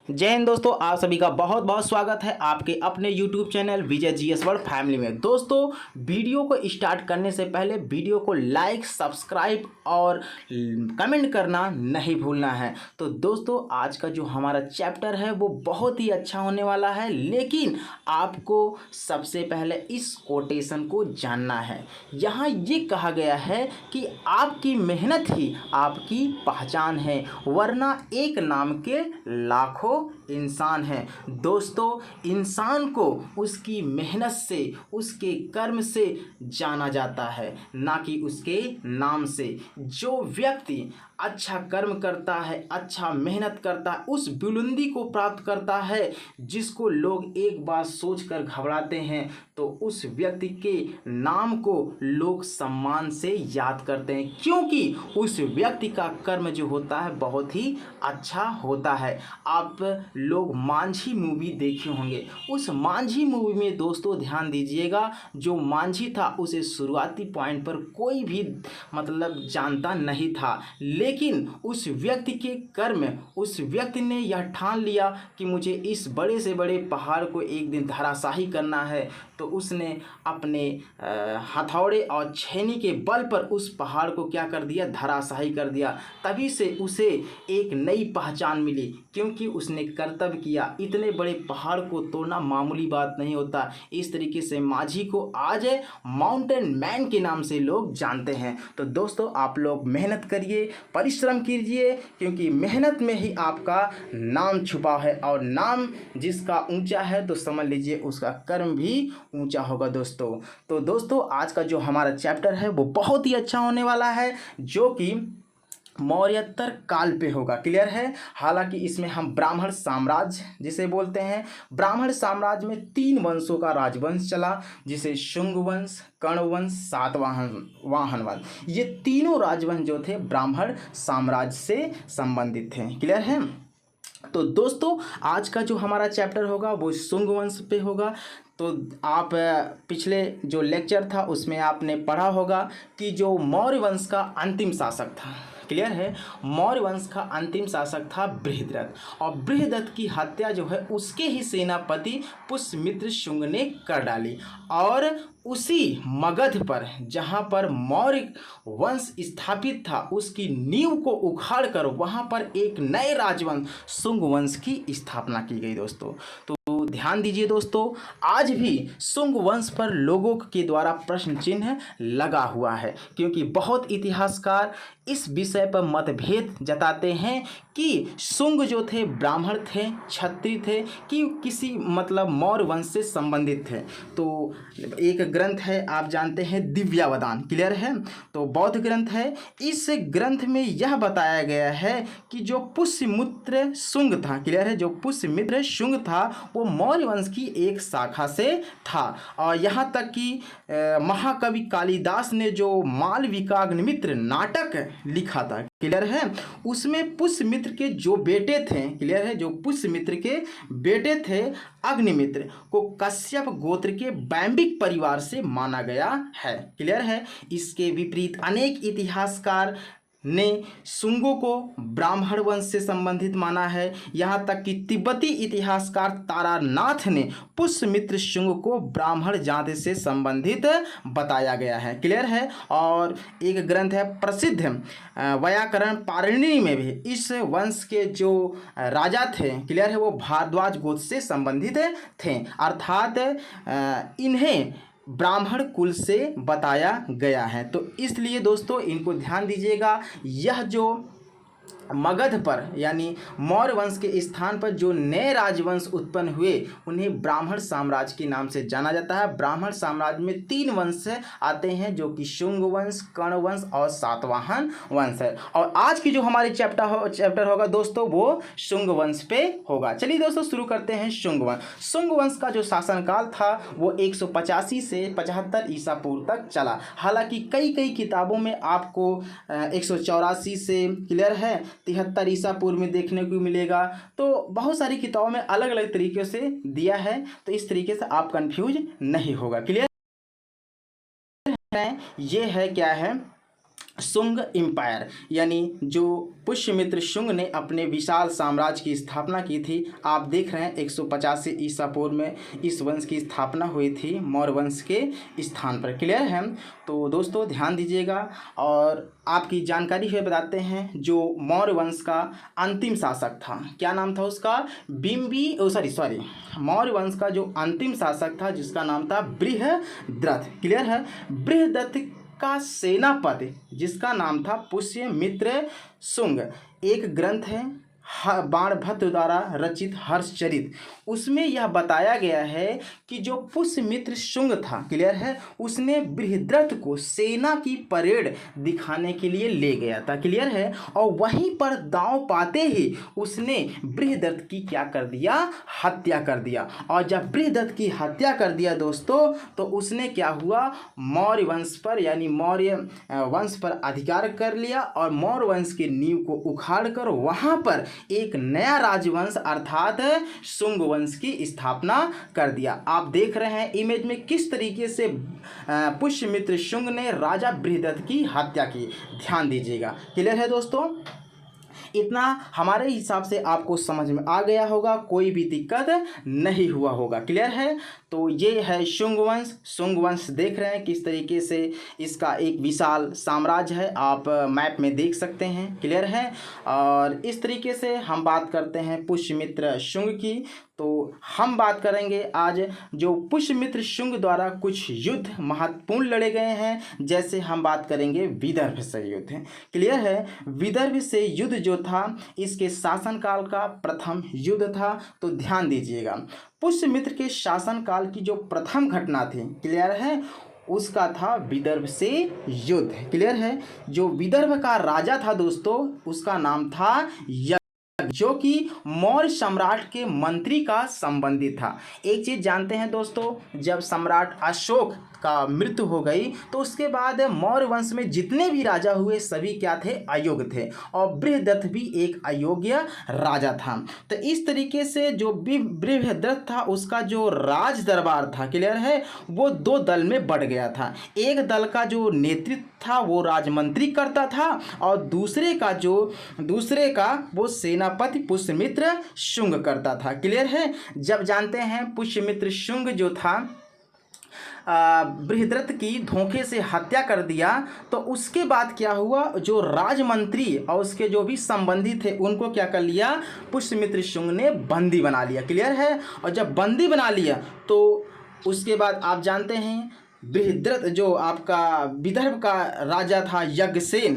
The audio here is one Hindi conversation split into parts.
जय हिंद दोस्तों, आप सभी का बहुत बहुत स्वागत है आपके अपने YouTube चैनल विजय जीएस वर्ल्ड फैमिली में। दोस्तों, वीडियो को स्टार्ट करने से पहले वीडियो को लाइक, सब्सक्राइब और कमेंट करना नहीं भूलना है। तो दोस्तों, आज का जो हमारा चैप्टर है वो बहुत ही अच्छा होने वाला है, लेकिन आपको सबसे पहले इस कोटेशन को जानना है। यहाँ ये कहा गया है कि आपकी मेहनत ही आपकी पहचान है, वरना एक नाम के लाखों इंसान हैं। दोस्तों, इंसान को उसकी मेहनत से, उसके कर्म से जाना जाता है, ना कि उसके नाम से। जो व्यक्ति अच्छा कर्म करता है, अच्छा मेहनत करता है, उस बुलंदी को प्राप्त करता है जिसको लोग एक बार सोचकर घबराते हैं, तो उस व्यक्ति के नाम को लोग सम्मान से याद करते हैं, क्योंकि उस व्यक्ति का कर्म जो होता है बहुत ही अच्छा होता है। आप लोग मांझी मूवी देखे होंगे। उस मांझी मूवी में दोस्तों ध्यान दीजिएगा, जो मांझी था उसे शुरुआती पॉइंट पर कोई भी जानता नहीं था, लेकिन उस व्यक्ति के कर्म, उस व्यक्ति ने यह ठान लिया कि मुझे इस बड़े से बड़े पहाड़ को एक दिन धराशाही करना है। तो उसने अपने हथौड़े और छेनी के बल पर उस पहाड़ को क्या कर दिया, धराशाही कर दिया। तभी से उसे एक नई पहचान मिली, क्योंकि उसने कर्तव्य किया। इतने बड़े पहाड़ को तोड़ना मामूली बात नहीं होता। इस तरीके से माझी को आज माउंटेन मैन के नाम से लोग जानते हैं। तो दोस्तों, आप लोग मेहनत करिए, परिश्रम कीजिए, क्योंकि मेहनत में ही आपका नाम छुपा है, और नाम जिसका ऊंचा है तो समझ लीजिए उसका कर्म भी ऊंचा होगा दोस्तों। तो दोस्तों, आज का जो हमारा चैप्टर है वो बहुत ही अच्छा होने वाला है, जो कि मौर्योत्तर काल पे होगा। क्लियर है। हालांकि इसमें हम ब्राह्मण साम्राज्य जिसे बोलते हैं, ब्राह्मण साम्राज्य में 3 वंशों का राजवंश चला, जिसे शुंग वंश, कर्ण वंश, सातवाहन वंश। ये तीनों राजवंश जो थे ब्राह्मण साम्राज्य से संबंधित थे। क्लियर है। तो दोस्तों, आज का जो हमारा चैप्टर होगा वो शुंग वंश पे होगा। तो आप पिछले जो लेक्चर था उसमें आपने पढ़ा होगा कि जो मौर्य वंश का अंतिम शासक था, क्लियर है, मौर्य वंश का अंतिम शासक था बृहद्रथ, और बृहद्रथ की हत्या जो है उसके ही सेनापति पुष्यमित्र शुंग ने कर डाली। और उसी मगध पर, जहाँ पर मौर्य वंश स्थापित था, उसकी नींव को उखाड़ कर वहाँ पर एक नए राजवंश शुंग वंश की स्थापना की गई दोस्तों। तो ध्यान दीजिए दोस्तों, आज भी शुंग वंश पर लोगों के द्वारा प्रश्न चिन्ह लगा हुआ है, क्योंकि बहुत इतिहासकार इस विषय पर मतभेद जताते हैं कि शुंग जो थे ब्राह्मण थे, क्षत्रिय थे, कि किसी मौर्य वंश से संबंधित थे। तो एक ग्रंथ है, आप जानते हैं, दिव्यावदान। क्लियर है। तो बौद्ध ग्रंथ है। इस ग्रंथ में यह बताया गया है कि जो पुष्यमित्र शुंग था, क्लियर है, जो पुष्यमित्र शुंग था वो मौर्य वंश की एक शाखा से था। और यहाँ तक कि महाकवि कालिदास ने जो मालविकाग्निमित्र नाटक लिखा था, क्लियर है, उसमें पुष्यमित्र के जो बेटे थे, क्लियर है, जो पुष्यमित्र के बेटे थे अग्निमित्र को कश्यप गोत्र के बैम्बिक परिवार से माना गया है। क्लियर है। इसके विपरीत अनेक इतिहासकार ने शुंगों को ब्राह्मण वंश से संबंधित माना है। यहाँ तक कि तिब्बती इतिहासकार तारानाथ ने पुष्यमित्र शुंग को ब्राह्मण जाति से संबंधित बताया गया है। क्लियर है। और एक ग्रंथ है प्रसिद्ध व्याकरण पाणिनि में भी इस वंश के जो राजा थे, क्लियर है, वो भारद्वाज गोत्र से संबंधित थे, अर्थात इन्हें ब्राह्मण कुल से बताया गया है। तो इसलिए दोस्तों इनको ध्यान दीजिएगा। यह जो मगध पर यानी मौर्य वंश के स्थान पर जो नए राजवंश उत्पन्न हुए उन्हें ब्राह्मण साम्राज्य के नाम से जाना जाता है। ब्राह्मण साम्राज्य में 3 वंश आते हैं, जो कि शुंग वंश, कर्ण वंश और सातवाहन वंश है। और आज की जो हमारी चैप्टर होगा दोस्तों वो शुंग वंश पे होगा। चलिए दोस्तों, शुरू करते हैं शुंग वंश। शुंग वंश का जो शासनकाल था वो 185 से 75 ईसा पूर्व तक चला। हालांकि कई किताबों में आपको 184 से, क्लियर है, 73 ईसा पूर्व में देखने को मिलेगा। तो बहुत सारी किताबों में अलग अलग तरीके से दिया है, तो इस तरीके से आप कंफ्यूज नहीं होगा। क्लियर है। ये है क्या है शुंग एम्पायर, यानी जो पुष्यमित्र शुंग ने अपने विशाल साम्राज्य की स्थापना की थी। आप देख रहे हैं 185 ईसा पूर्व में इस वंश की स्थापना हुई थी मौर्य वंश के स्थान पर। क्लियर है? तो दोस्तों ध्यान दीजिएगा और आपकी जानकारी हुए बताते हैं। जो मौर्य वंश का अंतिम शासक था, क्या नाम था उसका? सॉरी मौर्य वंश का जो अंतिम शासक था जिसका नाम था बृहद्रथ। क्लियर है? बृहद्रथ का सेनापति जिसका नाम था पुष्यमित्र शुंग। एक ग्रंथ है बाणभट्ट द्वारा रचित हर्षचरित, उसमें यह बताया गया है कि जो पुष्यमित्र शुंग था, क्लियर है, उसने बृहद्रथ को सेना की परेड दिखाने के लिए ले गया था। क्लियर है? और वहीं पर दांव पाते ही उसने बृहद्रथ की क्या कर दिया? हत्या कर दिया। और जब बृहद्रथ की हत्या कर दिया दोस्तों, तो उसने क्या हुआ? मौर्य वंश पर यानी मौर्य वंश पर अधिकार कर लिया और मौर्य वंश की नींव को उखाड़ कर वहां पर एक नया राजवंश अर्थात शुंग वंश की स्थापना कर दिया। आप देख रहे हैं इमेज में किस तरीके से पुष्यमित्र शुंग ने राजा बृहद्रथ की हत्या की। ध्यान दीजिएगा। क्लियर है दोस्तों? इतना हमारे हिसाब से आपको समझ में आ गया होगा, कोई भी दिक्कत नहीं हुआ होगा। क्लियर है? तो ये है शुंग वंश। शुंग वंश देख रहे हैं किस तरीके से इसका एक विशाल साम्राज्य है, आप मैप में देख सकते हैं। क्लियर है? और इस तरीके से हम बात करते हैं पुष्यमित्र शुंग की। तो हम बात करेंगे आज जो पुष्यमित्र शुंग द्वारा कुछ युद्ध महत्वपूर्ण लड़े गए हैं, जैसे हम बात करेंगे विदर्भ से युद्ध। क्लियर है? विदर्भ से युद्ध जो था इसके शासनकाल का प्रथम युद्ध था। तो ध्यान दीजिएगा, पुष्यमित्र के शासनकाल की जो प्रथम घटना थी, क्लियर है, उसका था विदर्भ से युद्ध। क्लियर है? जो विदर्भ का राजा था दोस्तों, उसका नाम था जो कि मौर्य सम्राट के मंत्री का संबंधी था। एक चीज जानते हैं दोस्तों, जब सम्राट अशोक का मृत्यु हो गई तो उसके बाद मौर्य वंश में जितने भी राजा हुए सभी क्या थे? अयोग्य थे। और बृहद्रथ भी एक अयोग्य राजा था। तो इस तरीके से जो बृहद्रथ था उसका जो राज दरबार था, क्लियर है, वो दो दल में बढ़ गया था। एक दल का जो नेतृत्व था वो राजमंत्री करता था और दूसरे का वो सेनापति पुष्यमित्र शुंग करता था। क्लियर है? जब जानते हैं पुष्यमित्र शुंग जो था बृहद्रथ की धोखे से हत्या कर दिया, तो उसके बाद क्या हुआ? जो राजमंत्री और उसके जो भी संबंधी थे उनको क्या कर लिया? पुष्यमित्र शुंग ने बंदी बना लिया। क्लियर है? और जब बंदी बना लिया तो उसके बाद आप जानते हैं बृहद्रथ जो आपका विदर्भ का राजा था यज्ञसेन,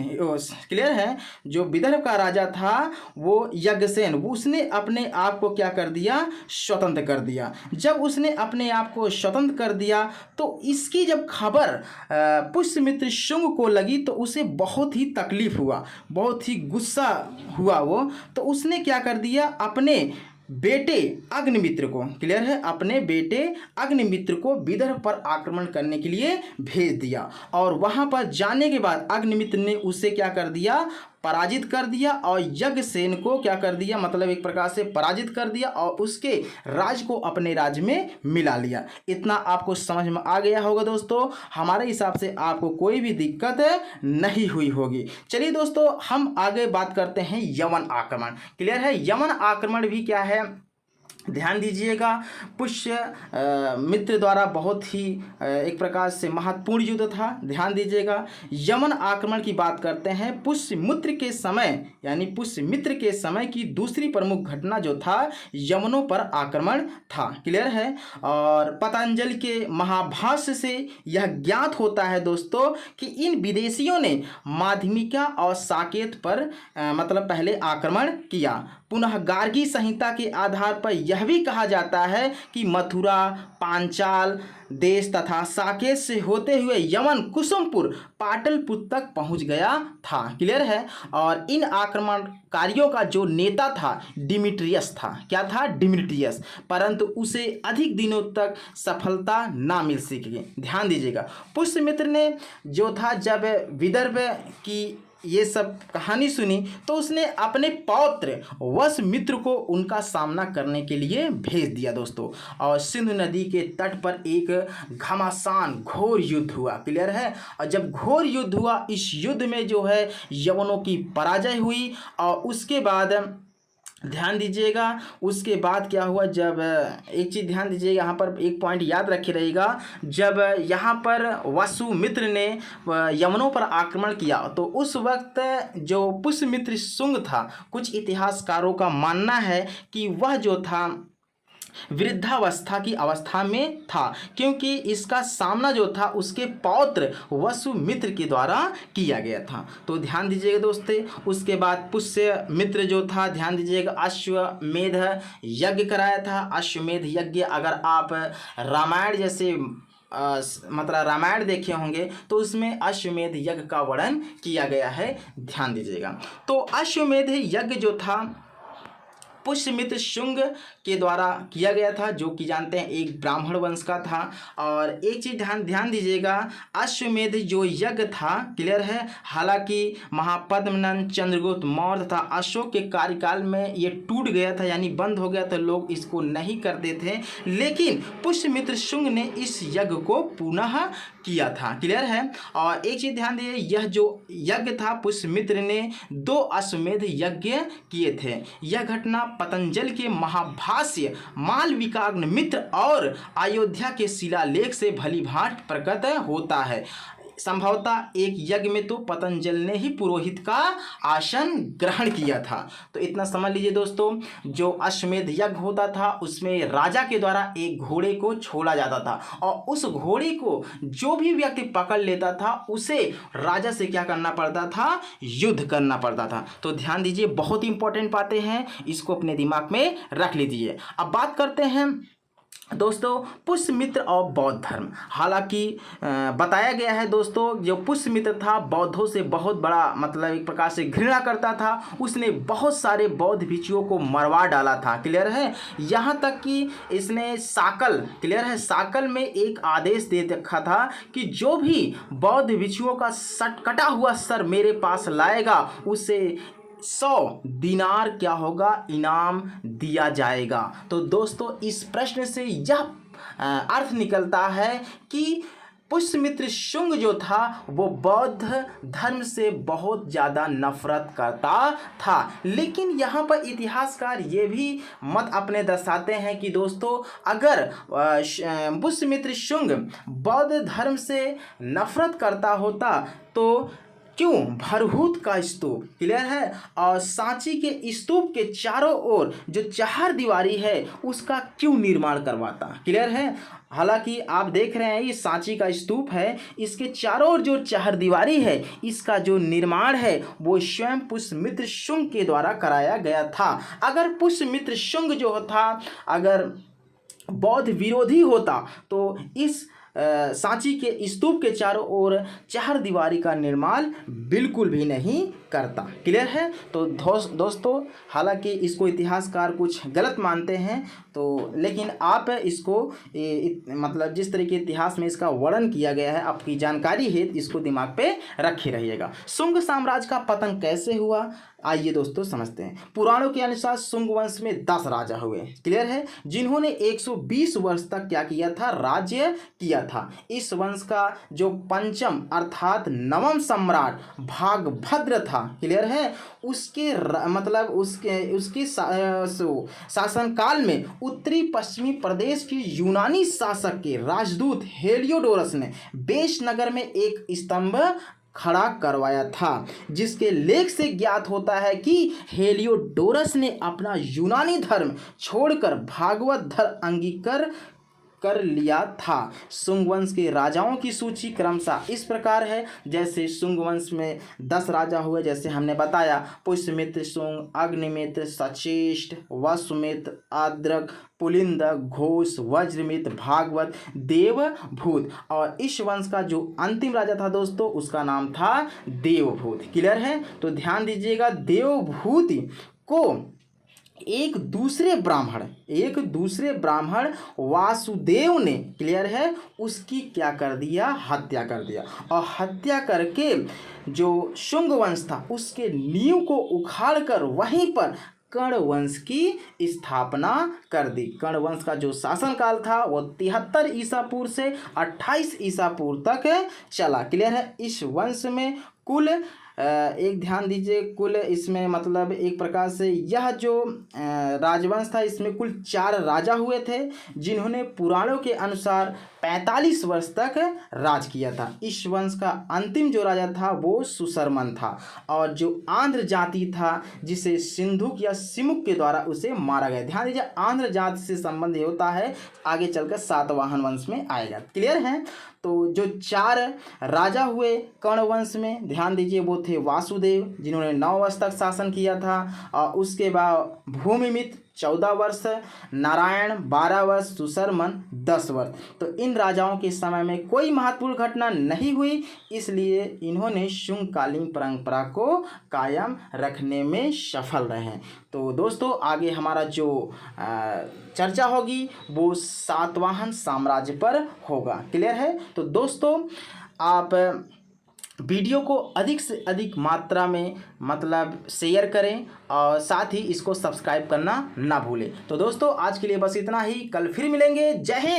क्लियर है, जो विदर्भ का राजा था वो यज्ञसेन, उसने अपने आप को क्या कर दिया? स्वतंत्र कर दिया। जब उसने अपने आप को स्वतंत्र कर दिया तो इसकी जब खबर पुष्यमित्र शुंग को लगी तो उसे बहुत ही तकलीफ हुआ, बहुत ही गुस्सा हुआ वो। तो उसने क्या कर दिया? अपने बेटे अग्निमित्र को, क्लियर है, अपने बेटे अग्निमित्र को विदर्भ पर आक्रमण करने के लिए भेज दिया। और वहां पर जाने के बाद अग्निमित्र ने उसे क्या कर दिया? पराजित कर दिया और यज्ञसेन को क्या कर दिया? मतलब एक प्रकार से पराजित कर दिया और उसके राज को अपने राज्य में मिला लिया। इतना आपको समझ में आ गया होगा दोस्तों। हमारे हिसाब से आपको कोई भी दिक्कत नहीं हुई होगी। चलिए दोस्तों हम आगे बात करते हैं यवन आक्रमण। क्लियर है? यवन आक्रमण भी क्या है? ध्यान दीजिएगा, पुष्य मित्र द्वारा बहुत ही एक प्रकार से महत्वपूर्ण युद्ध था। ध्यान दीजिएगा, यवन आक्रमण की बात करते हैं। पुष्यमित्र के समय यानी पुष्यमित्र के समय की दूसरी प्रमुख घटना जो था यवनों पर आक्रमण था। क्लियर है? और पतंजलि के महाभाष्य से यह ज्ञात होता है दोस्तों कि इन विदेशियों ने माध्यमिका और साकेत पर मतलब पहले आक्रमण किया। पुनः गार्गी संहिता के आधार पर यह भी कहा जाता है कि मथुरा, पांचाल देश तथा साकेत से होते हुए यवन कुसुमपुर, पाटलिपुत्र तक पहुंच गया था। क्लियर है? और इन आक्रमणकारियों का जो नेता था डिमिट्रियस था। क्या था? डिमिट्रियस। परंतु उसे अधिक दिनों तक सफलता ना मिल सकी। ध्यान दीजिएगा, पुष्यमित्र ने जो था जब विदर्भ की ये सब कहानी सुनी तो उसने अपने पौत्र वसुमित्र को उनका सामना करने के लिए भेज दिया दोस्तों। और सिंधु नदी के तट पर एक घमासान घोर युद्ध हुआ। क्लियर है। और जब घोर युद्ध हुआ, इस युद्ध में जो है यवनों की पराजय हुई। और उसके बाद ध्यान दीजिएगा, उसके बाद क्या हुआ, जब एक चीज़ ध्यान दीजिएगा, यहाँ पर एक पॉइंट याद रखे रहेगा। जब यहाँ पर वसुमित्र ने यवनों पर आक्रमण किया तो उस वक्त जो पुष्यमित्र शुंग था, कुछ इतिहासकारों का मानना है कि वह जो था वृद्धावस्था की अवस्था में था, क्योंकि इसका सामना जो था उसके पौत्र वसुमित्र के द्वारा किया गया था। तो ध्यान दीजिएगा दोस्तों। उसके बाद पुष्यमित्र जो था, ध्यान दीजिएगा, अश्वमेध यज्ञ कराया था। अश्वमेध यज्ञ अगर आप रामायण जैसे मतलब रामायण देखे होंगे तो उसमें अश्वमेध यज्ञ का वर्णन किया गया है, ध्यान दीजिएगा। तो अश्वमेध यज्ञ जो था पुष्यमित्र शुंग के द्वारा किया गया था, जो कि जानते हैं एक ब्राह्मण वंश का था। और एक चीज ध्यान दीजिएगा, अश्वमेध जो यज्ञ था, क्लियर है, हालांकि महापद्मनंद, चंद्रगुप्त मौर्य तथा अशोक के कार्यकाल में ये टूट गया था, यानी बंद हो गया था, लोग इसको नहीं करते थे। लेकिन पुष्यमित्र शुंग ने इस यज्ञ को पुनः किया था, क्लियर है। और एक चीज ध्यान दीजिए, यह जो यज्ञ था पुष्यमित्र ने 2 अश्वमेध यज्ञ किए थे। यह घटना पतंजल के महाभाष्य, मालविकाग्निमित्र और अयोध्या के शिलालेख से भलीभांति प्रकट होता है। संभवतः एक यज्ञ में तो पतंजल ने ही पुरोहित का आसन ग्रहण किया था। तो इतना समझ लीजिए दोस्तों, जो अश्वमेध यज्ञ होता था उसमें राजा के द्वारा एक घोड़े को छोड़ा जाता था, और उस घोड़े को जो भी व्यक्ति पकड़ लेता था उसे राजा से क्या करना पड़ता था, युद्ध करना पड़ता था। तो ध्यान दीजिए, बहुत इंपॉर्टेंट बातें हैं, इसको अपने दिमाग में रख लीजिए। अब बात करते हैं दोस्तों पुष्यमित्र और बौद्ध धर्म। हालांकि बताया गया है दोस्तों, जो पुष्यमित्र था बौद्धों से बहुत बड़ा मतलब एक प्रकार से घृणा करता था। उसने बहुत सारे बौद्ध भिक्षुओं को मरवा डाला था, क्लियर है। यहाँ तक कि इसने साकल, क्लियर है, साकल में एक आदेश दे रखा था कि जो भी बौद्ध भिक्षुओं का कटा हुआ सर मेरे पास लाएगा उसे 100 दिनार क्या होगा, इनाम दिया जाएगा। तो दोस्तों इस प्रश्न से यह अर्थ निकलता है कि पुष्यमित्र शुंग जो था वो बौद्ध धर्म से बहुत ज़्यादा नफरत करता था। लेकिन यहाँ पर इतिहासकार ये भी मत अपने दर्शाते हैं कि दोस्तों अगर पुष्यमित्र शुंग बौद्ध धर्म से नफरत करता होता तो क्यों भरहुत का स्तूप, क्लियर है, और सांची के स्तूप के चारों ओर जो चार दीवारी है उसका क्यों निर्माण करवाता, क्लियर है। हालांकि आप देख रहे हैं ये सांची का स्तूप है, इसके चारों ओर जो चार दीवारी है इसका जो निर्माण है वो स्वयं पुष्यमित्र शुंग के द्वारा कराया गया था। अगर पुष्यमित्र शुंग जो था अगर बौद्ध विरोधी होता तो इस सांची के स्तूप के चारों ओर चार दीवारी का निर्माण बिल्कुल भी नहीं करता, क्लियर है। तो दोस्तों हालांकि इसको इतिहासकार कुछ गलत मानते हैं, तो लेकिन आप इसको मतलब जिस तरीके इतिहास में इसका वर्णन किया गया है आपकी जानकारी है, इसको दिमाग पे रखे रहिएगा। शुंग साम्राज्य का पतन कैसे हुआ, आइए दोस्तों समझते हैं। पुराणों के अनुसार शुंग वंश में 10 राजा हुए, क्लियर है, जिन्होंने 120 वर्ष तक क्या किया था, राज्य किया था। इस वंश का जो पंचम अर्थात नवम सम्राट भागभद्र था, क्लियर है, उसके मतलब उसके शासनकाल में उत्तरी पश्चिमी प्रदेश के यूनानी शासक के राजदूत हेलियोडोरस ने बेश नगर में एक स्तंभ खड़ा करवाया था, जिसके लेख से ज्ञात होता है कि हेलियोडोरस ने अपना यूनानी धर्म छोड़कर भागवत धर्म अंगीकार कर लिया था। शुंग वंश के राजाओं की सूची क्रमशः इस प्रकार है, जैसे शुंग वंश में 10 राजा हुए, जैसे हमने बताया पुष्यमित्र शुंग, अग्निमित्र, सचेष्ट, वसुमित्र, आद्रक, पुलिंद, घोष, वज्रमित्र, भागवत, देवभूत। और इस वंश का जो अंतिम राजा था दोस्तों उसका नाम था देवभूत, क्लियर है। तो ध्यान दीजिएगा, देवभूत को एक दूसरे ब्राह्मण वासुदेव ने, क्लियर है, उसकी क्या कर दिया, हत्या कर दिया। और हत्या करके जो शुंग वंश था उसके नींव को उखाड़कर वहीं पर कर्ण वंश की स्थापना कर दी। कर्ण वंश का जो शासनकाल था वो 73 ईसा पूर्व से 28 ईसा पूर्व तक चला, क्लियर है। इस वंश में कुल एक ध्यान दीजिए, कुल इसमें मतलब एक प्रकार से यह जो राजवंश था इसमें कुल 4 राजा हुए थे जिन्होंने पुराणों के अनुसार 45 वर्ष तक राज किया था। इस वंश का अंतिम जो राजा था वो सुशर्मन था, और जो आंध्र जाति था जिसे सिंधुक या सिमुक के द्वारा उसे मारा गया। ध्यान दीजिए, आंध्र जाति से संबंध होता है, आगे चलकर सातवाहन वंश में आएगा, क्लियर है। तो जो 4 राजा हुए कर्ण वंश में, ध्यान दीजिए, वो थे वासुदेव जिन्होंने 9 वर्ष तक शासन किया था, और उसके बाद भूमिमित्र 14 वर्ष, नारायण 12 वर्ष, सुशर्मन 10 वर्ष। तो इन राजाओं के समय में कोई महत्वपूर्ण घटना नहीं हुई, इसलिए इन्होंने शुंगकालीन परंपरा को कायम रखने में सफल रहे। तो दोस्तों आगे हमारा जो चर्चा होगी वो सातवाहन साम्राज्य पर होगा, क्लियर है। तो दोस्तों आप वीडियो को अधिक से अधिक मात्रा में मतलब शेयर करें और साथ ही इसको सब्सक्राइब करना ना भूलें। तो दोस्तों आज के लिए बस इतना ही, कल फिर मिलेंगे। जय हिंद।